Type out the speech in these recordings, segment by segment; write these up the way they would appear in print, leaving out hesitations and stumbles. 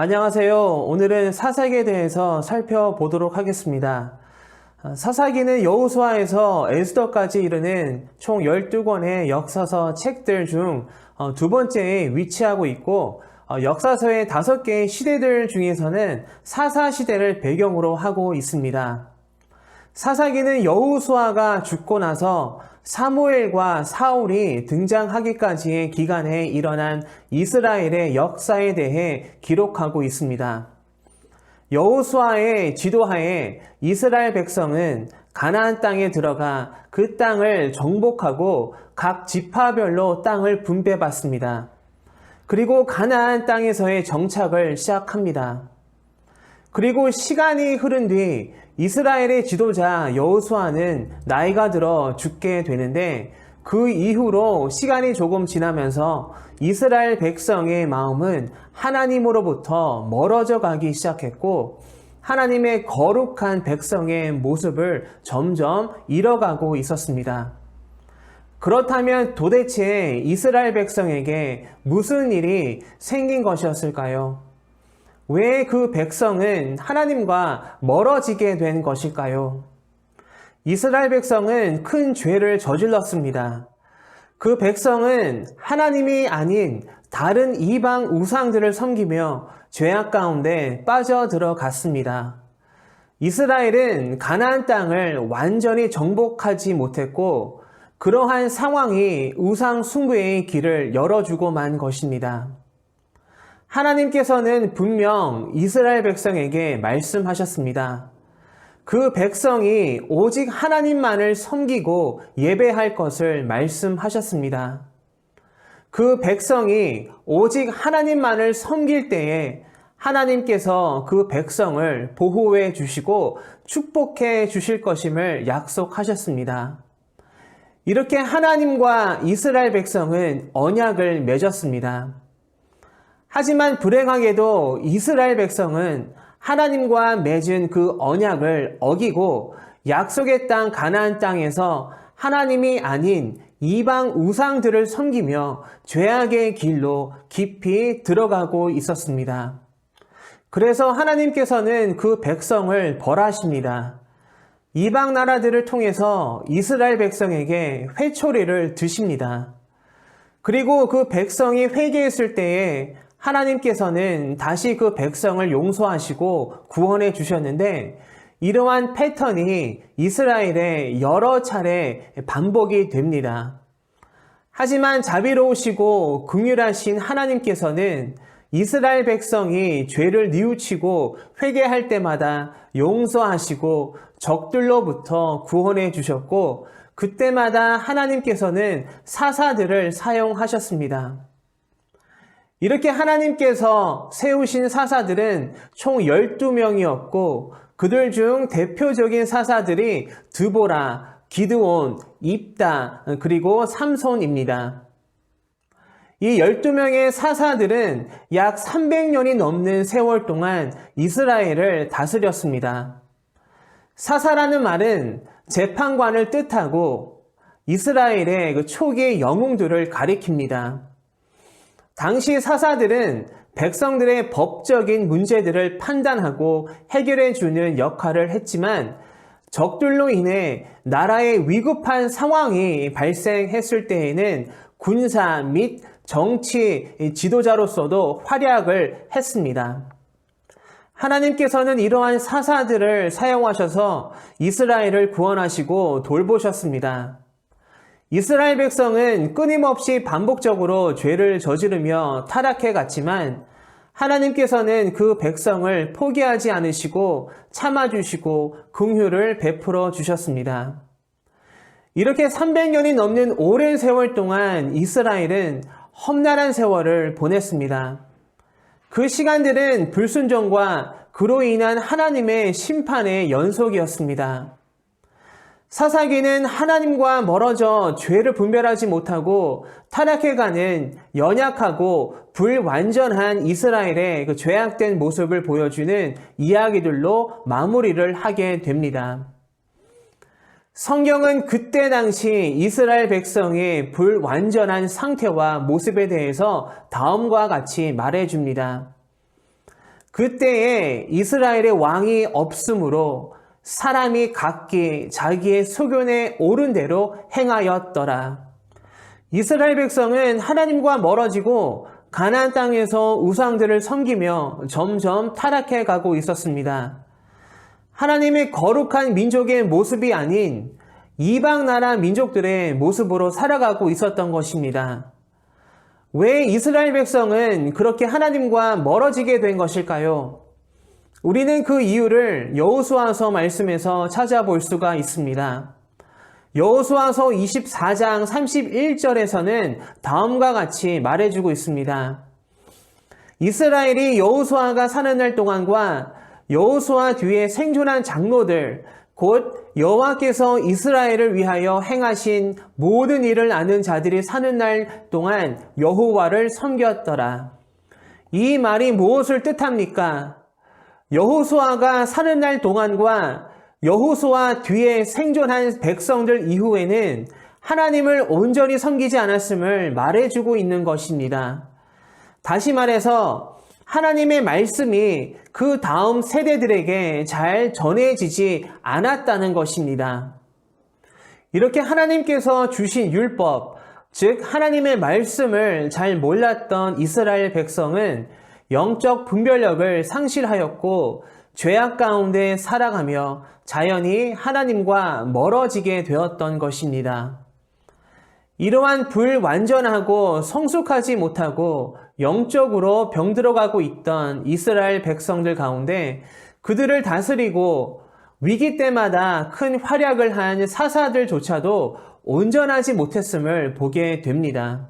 안녕하세요. 오늘은 사사기에 대해서 살펴보도록 하겠습니다. 사사기는 여호수아에서 에스더까지 이르는 총 12권의 역사서 책들 중 두 번째에 위치하고 있고, 역사서의 5개의 시대들 중에서는 사사시대를 배경으로 하고 있습니다. 사사기는 여호수아가 죽고 나서 사무엘과 사울이 등장하기까지의 기간에 일어난 이스라엘의 역사에 대해 기록하고 있습니다. 여호수아의 지도하에 이스라엘 백성은 가나안 땅에 들어가 그 땅을 정복하고 각 지파별로 땅을 분배받습니다. 그리고 가나안 땅에서의 정착을 시작합니다. 그리고 시간이 흐른 뒤 이스라엘의 지도자 여호수아는 나이가 들어 죽게 되는데, 그 이후로 시간이 조금 지나면서 이스라엘 백성의 마음은 하나님으로부터 멀어져 가기 시작했고, 하나님의 거룩한 백성의 모습을 점점 잃어가고 있었습니다. 그렇다면 도대체 이스라엘 백성에게 무슨 일이 생긴 것이었을까요? 왜 그 백성은 하나님과 멀어지게 된 것일까요? 이스라엘 백성은 큰 죄를 저질렀습니다. 그 백성은 하나님이 아닌 다른 이방 우상들을 섬기며 죄악 가운데 빠져 들어갔습니다. 이스라엘은 가나안 땅을 완전히 정복하지 못했고, 그러한 상황이 우상 숭배의 길을 열어주고 만 것입니다. 하나님께서는 분명 이스라엘 백성에게 말씀하셨습니다. 그 백성이 오직 하나님만을 섬기고 예배할 것을 말씀하셨습니다. 그 백성이 오직 하나님만을 섬길 때에 하나님께서 그 백성을 보호해 주시고 축복해 주실 것임을 약속하셨습니다. 이렇게 하나님과 이스라엘 백성은 언약을 맺었습니다. 하지만 불행하게도 이스라엘 백성은 하나님과 맺은 그 언약을 어기고 약속의 땅 가나안 땅에서 하나님이 아닌 이방 우상들을 섬기며 죄악의 길로 깊이 들어가고 있었습니다. 그래서 하나님께서는 그 백성을 벌하십니다. 이방 나라들을 통해서 이스라엘 백성에게 회초리를 드십니다. 그리고 그 백성이 회개했을 때에 하나님께서는 다시 그 백성을 용서하시고 구원해 주셨는데, 이러한 패턴이 이스라엘에 여러 차례 반복이 됩니다. 하지만 자비로우시고 긍휼하신 하나님께서는 이스라엘 백성이 죄를 뉘우치고 회개할 때마다 용서하시고 적들로부터 구원해 주셨고, 그때마다 하나님께서는 사사들을 사용하셨습니다. 이렇게 하나님께서 세우신 사사들은 총 12명이었고, 그들 중 대표적인 사사들이 드보라, 기드온, 입다, 그리고 삼손입니다. 이 12명의 사사들은 약 300년이 넘는 세월 동안 이스라엘을 다스렸습니다. 사사라는 말은 재판관을 뜻하고 이스라엘의 그 초기 영웅들을 가리킵니다. 당시 사사들은 백성들의 법적인 문제들을 판단하고 해결해 주는 역할을 했지만, 적들로 인해 나라의 위급한 상황이 발생했을 때에는 군사 및 정치 지도자로서도 활약을 했습니다. 하나님께서는 이러한 사사들을 사용하셔서 이스라엘을 구원하시고 돌보셨습니다. 이스라엘 백성은 끊임없이 반복적으로 죄를 저지르며 타락해 갔지만, 하나님께서는 그 백성을 포기하지 않으시고 참아주시고 긍휼을 베풀어 주셨습니다. 이렇게 300년이 넘는 오랜 세월 동안 이스라엘은 험난한 세월을 보냈습니다. 그 시간들은 불순종과 그로 인한 하나님의 심판의 연속이었습니다. 사사기는 하나님과 멀어져 죄를 분별하지 못하고 타락해가는 연약하고 불완전한 이스라엘의 그 죄악된 모습을 보여주는 이야기들로 마무리를 하게 됩니다. 성경은 그때 당시 이스라엘 백성의 불완전한 상태와 모습에 대해서 다음과 같이 말해줍니다. 그때에 이스라엘의 왕이 없으므로 사람이 각기 자기의 소견에 옳은 대로 행하였더라. 이스라엘 백성은 하나님과 멀어지고 가나안 땅에서 우상들을 섬기며 점점 타락해 가고 있었습니다. 하나님의 거룩한 민족의 모습이 아닌 이방 나라 민족들의 모습으로 살아가고 있었던 것입니다. 왜 이스라엘 백성은 그렇게 하나님과 멀어지게 된 것일까요? 우리는 그 이유를 여호수아서 말씀에서 찾아볼 수가 있습니다. 여호수아서 24장 31절에서는 다음과 같이 말해주고 있습니다. 이스라엘이 여호수아가 사는 날 동안과 여호수아 뒤에 생존한 장로들 곧 여호와께서 이스라엘을 위하여 행하신 모든 일을 아는 자들이 사는 날 동안 여호와를 섬겼더라. 이 말이 무엇을 뜻합니까? 여호수아가 사는 날 동안과 여호수아 뒤에 생존한 백성들 이후에는 하나님을 온전히 섬기지 않았음을 말해주고 있는 것입니다. 다시 말해서 하나님의 말씀이 그 다음 세대들에게 잘 전해지지 않았다는 것입니다. 이렇게 하나님께서 주신 율법, 즉 하나님의 말씀을 잘 몰랐던 이스라엘 백성은 영적 분별력을 상실하였고 죄악 가운데 살아가며 자연히 하나님과 멀어지게 되었던 것입니다. 이러한 불완전하고 성숙하지 못하고 영적으로 병들어가고 있던 이스라엘 백성들 가운데 그들을 다스리고 위기 때마다 큰 활약을 한 사사들조차도 온전하지 못했음을 보게 됩니다.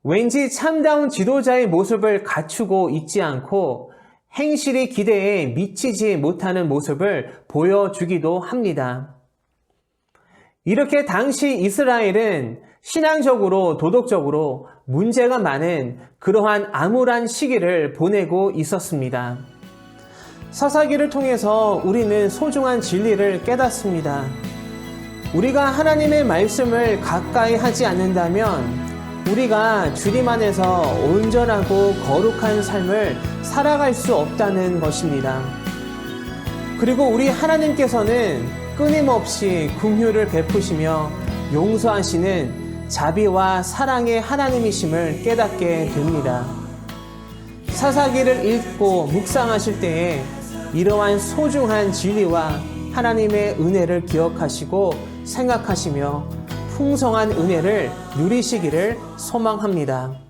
왠지 참다운 지도자의 모습을 갖추고 있지 않고 행실이 기대에 미치지 못하는 모습을 보여주기도 합니다. 이렇게 당시 이스라엘은 신앙적으로 도덕적으로 문제가 많은 그러한 암울한 시기를 보내고 있었습니다. 사사기를 통해서 우리는 소중한 진리를 깨닫습니다. 우리가 하나님의 말씀을 가까이 하지 않는다면 우리가 주님 안에서 온전하고 거룩한 삶을 살아갈 수 없다는 것입니다. 그리고 우리 하나님께서는 끊임없이 긍휼을 베푸시며 용서하시는 자비와 사랑의 하나님이심을 깨닫게 됩니다. 사사기를 읽고 묵상하실 때에 이러한 소중한 진리와 하나님의 은혜를 기억하시고 생각하시며 풍성한 은혜를 누리시기를 소망합니다.